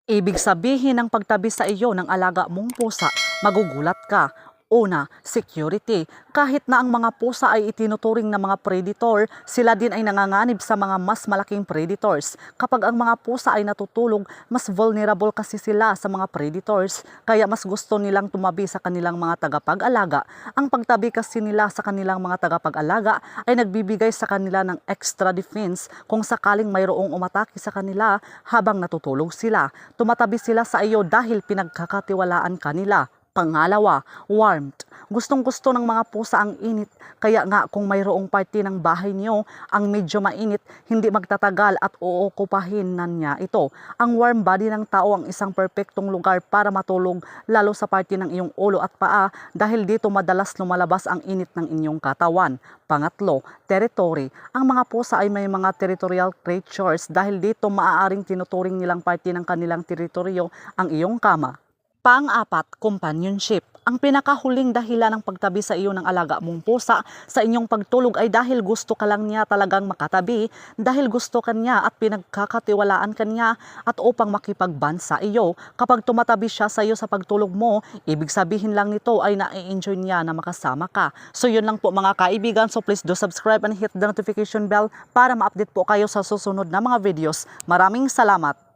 Ibig sabihin ng pagtabi sa iyo ng alaga mong pusa, magugulat ka. Una, security. Kahit na ang mga pusa ay itinuturing na mga predator, sila din ay nanganganib sa mga mas malaking predators. Kapag ang mga pusa ay natutulog, mas vulnerable kasi sila sa mga predators, kaya mas gusto nilang tumabi sa kanilang mga tagapag-alaga. Ang pagtabi kasi nila sa kanilang mga tagapag-alaga ay nagbibigay sa kanila ng extra defense kung sakaling mayroong umatake sa kanila habang natutulog sila. Tumatabi sila sa iyo dahil pinagkakatiwalaan kanila. Pangalawa, warmth. Gustong-gusto ng mga pusa ang init, kaya nga kung mayroong parte ng bahay niyo ang medyo mainit, hindi magtatagal at uukupahin na niya ito. Ang warm body ng tao ang isang perpektong lugar para matulog, lalo sa parte ng iyong ulo at paa dahil dito madalas lumalabas ang init ng inyong katawan. Pangatlo, territory. Ang mga pusa ay may mga territorial creatures dahil dito maaaring tinuturing nilang parte ng kanilang teritoryo ang iyong kama. Pang-apat, companionship. Ang pinakahuling dahilan ng pagtabi sa iyo ng alaga mong pusa sa inyong pagtulog ay dahil gusto ka lang niya talagang makatabi, dahil gusto ka niya at pinagkakatiwalaan ka niya at upang makipag-bond sa iyo. Kapag tumatabi siya sa iyo sa pagtulog mo, ibig sabihin lang nito ay na-enjoy niya na makasama ka. So yun lang po mga kaibigan, so please do subscribe and hit the notification bell para ma-update po kayo sa susunod na mga videos. Maraming salamat!